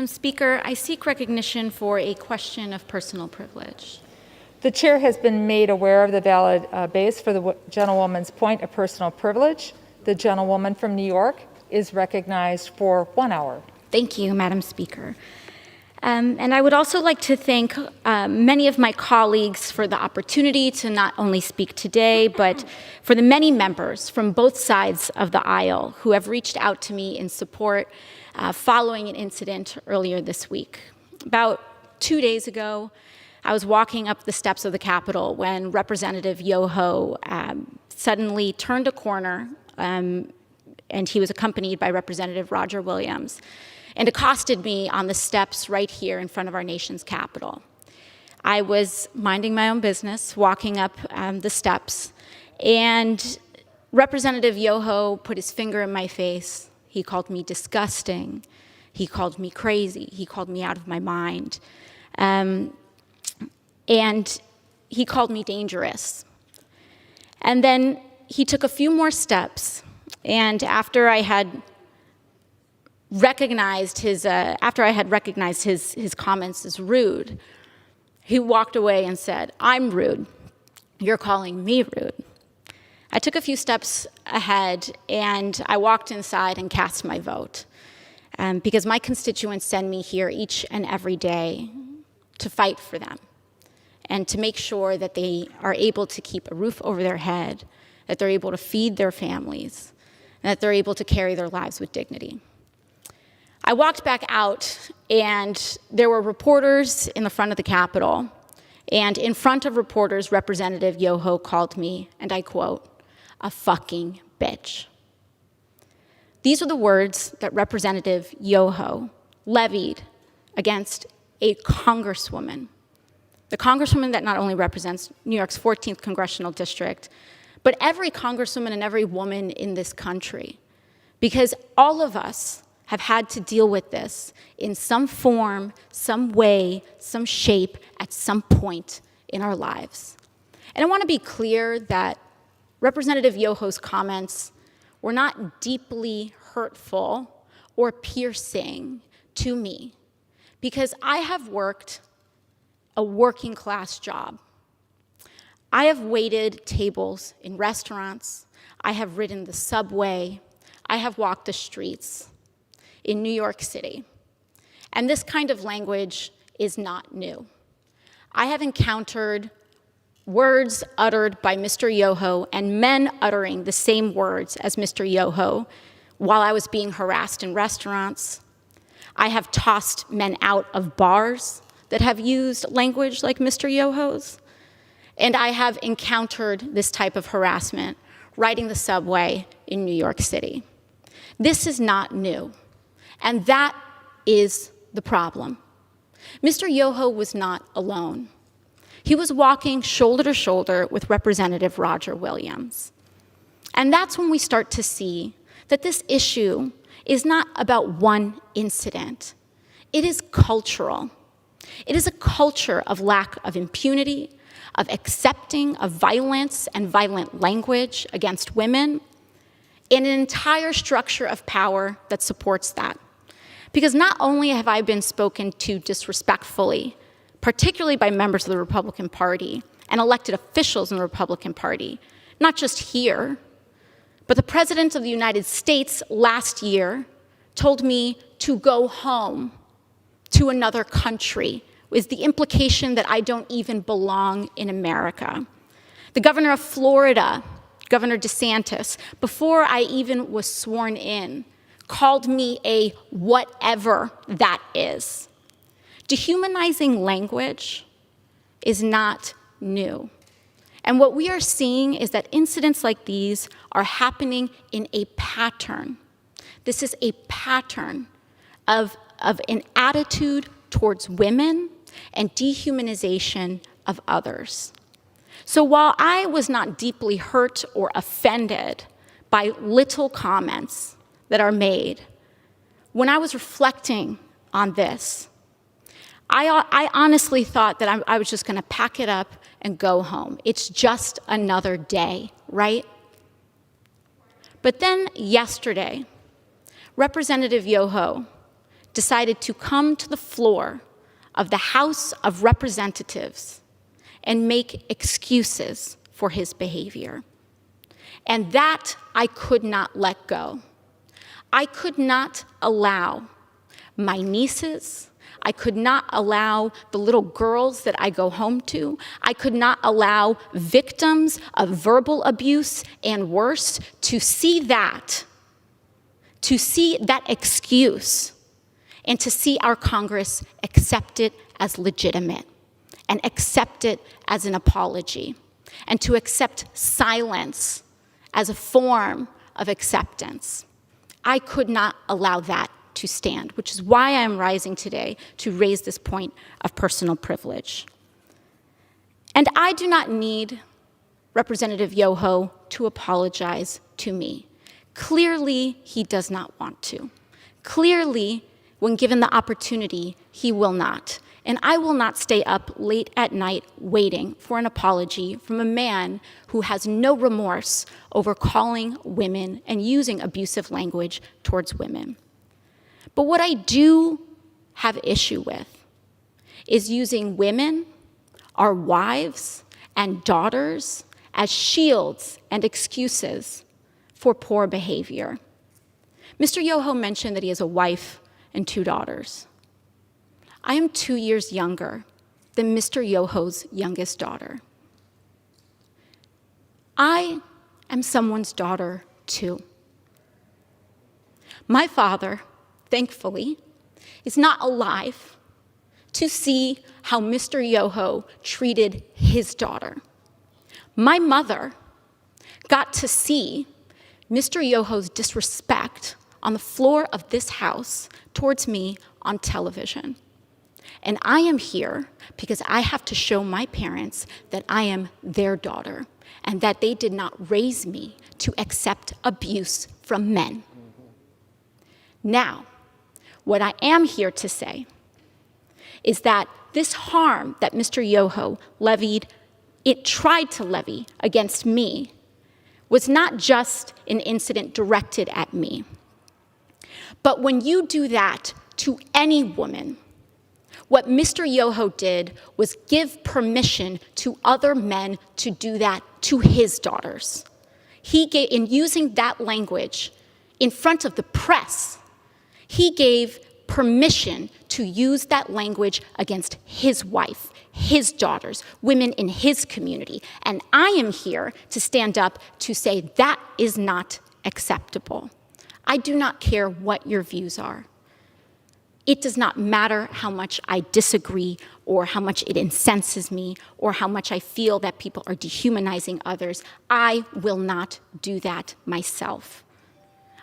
Madam Speaker, I seek recognition for a question of personal privilege. The chair has been made aware of the valid base for the gentlewoman's point of personal privilege. The gentlewoman from New York is recognized for 1 hour. Thank you, Madam Speaker. And I would also like to thank many of my colleagues for the opportunity to not only speak today, but for the many members from both sides of the aisle who have reached out to me in support following an incident earlier this week. About 2 days ago, I was walking up the steps of the Capitol when Representative Yoho suddenly turned a corner, and he was accompanied by Representative Roger Williams, and accosted me on the steps right here in front of our nation's Capitol. I was minding my own business, walking up the steps, and Representative Yoho put his finger in my face. He called me disgusting. He called me crazy. He called me out of my mind. And he called me dangerous. And then he took a few more steps, and after I had recognized his comments as rude, he walked away and said, "I'm rude. You're calling me rude." I took a few steps ahead, and I walked inside and cast my vote, because my constituents send me here each and every day to fight for them and to make sure that they are able to keep a roof over their head, that they're able to feed their families, and that they're able to carry their lives with dignity. I walked back out, and there were reporters in the front of the Capitol, and in front of reporters, Representative Yoho called me, and I quote, "a fucking bitch." These are the words that Representative Yoho levied against a congresswoman, the congresswoman that not only represents New York's 14th congressional district, but every congresswoman and every woman in this country, because all of us have had to deal with this in some form, some way, some shape, at some point in our lives. And I want to be clear that Representative Yoho's comments were not deeply hurtful or piercing to me, because I have worked a working class job. I have waited tables in restaurants. I have ridden the subway. I have walked the streets in New York City. And this kind of language is not new. I have encountered words uttered by Mr. Yoho and men uttering the same words as Mr. Yoho while I was being harassed in restaurants. I have tossed men out of bars that have used language like Mr. Yoho's. And I have encountered this type of harassment riding the subway in New York City. This is not new, and that is the problem. Mr. Yoho was not alone. He was walking shoulder to shoulder with Representative Roger Williams. And that's when we start to see that this issue is not about one incident. It is cultural. It is a culture of lack of impunity, of accepting of violence and violent language against women, and an entire structure of power that supports that. Because not only have I been spoken to disrespectfully, particularly by members of the Republican Party and elected officials in the Republican Party, not just here, but the President of the United States last year told me to go home to another country, with the implication that I don't even belong in America. The governor of Florida, Governor DeSantis, before I even was sworn in, called me a whatever that is. Dehumanizing language is not new. And what we are seeing is that incidents like these are happening in a pattern. This is a pattern of an attitude towards women and dehumanization of others. So while I was not deeply hurt or offended by little comments that are made, when I was reflecting on this, I honestly thought that I was just going to pack it up and go home. It's just another day, right? But then yesterday, Representative Yoho decided to come to the floor of the House of Representatives and make excuses for his behavior. And that I could not let go. I could not allow my nieces, I could not allow the little girls that I go home to, I could not allow victims of verbal abuse and worse to see that excuse, and to see our Congress accept it as legitimate and accept it as an apology, and to accept silence as a form of acceptance. I could not allow that to stand, which is why I am rising today to raise this point of personal privilege. And I do not need Representative Yoho to apologize to me. Clearly, he does not want to. Clearly, when given the opportunity, he will not. And I will not stay up late at night waiting for an apology from a man who has no remorse over calling women and using abusive language towards women. But what I do have issue with is using women, our wives and daughters, as shields and excuses for poor behavior. Mr. Yoho mentioned that he has a wife and 2 daughters. I am 2 years younger than Mr. Yoho's youngest daughter. I am someone's daughter too. My father, thankfully, is not alive to see how Mr. Yoho treated his daughter. My mother got to see Mr. Yoho's disrespect on the floor of this house towards me on television. And I am here because I have to show my parents that I am their daughter and that they did not raise me to accept abuse from men. Now, what I am here to say is that this harm that Mr. Yoho tried to levy against me was not just an incident directed at me. But when you do that to any woman, what Mr. Yoho did was give permission to other men to do that to his daughters. In using that language in front of the press, he gave permission to use that language against his wife, his daughters, women in his community. And I am here to stand up to say that is not acceptable. I do not care what your views are. It does not matter how much I disagree or how much it incenses me or how much I feel that people are dehumanizing others. I will not do that myself.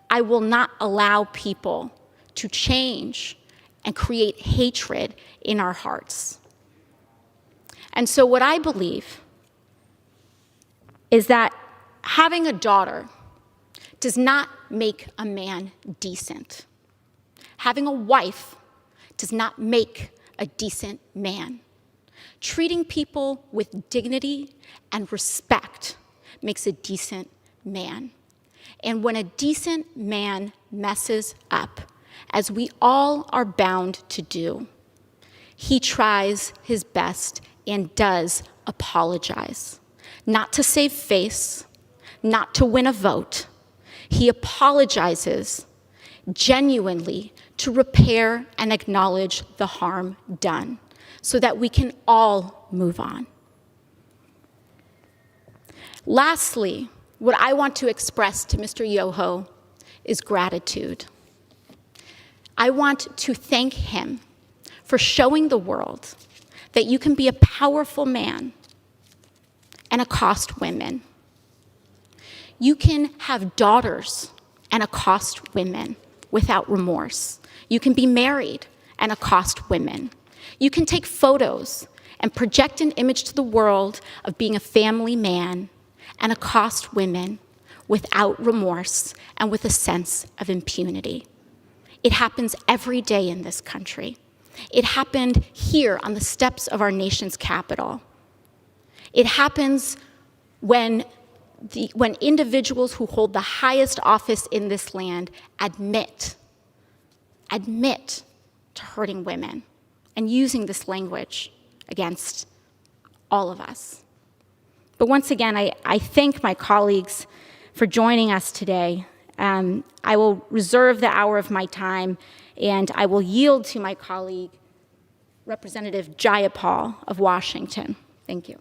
I will not allow people to change and create hatred in our hearts. And so what I believe is that having a daughter does not make a man decent. Having a wife does not make a decent man. Treating people with dignity and respect makes a decent man. And when a decent man messes up, as we all are bound to do, he tries his best and does apologize. Not to save face, not to win a vote. He apologizes genuinely to repair and acknowledge the harm done so that we can all move on. Lastly, what I want to express to Mr. Yoho is gratitude. I want to thank him for showing the world that you can be a powerful man and accost women. You can have daughters and accost women without remorse. You can be married and accost women. You can take photos and project an image to the world of being a family man and accost women without remorse and with a sense of impunity. It happens every day in this country. It happened here on the steps of our nation's capital. It happens when individuals who hold the highest office in this land admit to hurting women and using this language against all of us. But once again, I thank my colleagues for joining us today. I will reserve the hour of my time, and I will yield to my colleague, Representative Jayapal of Washington. Thank you.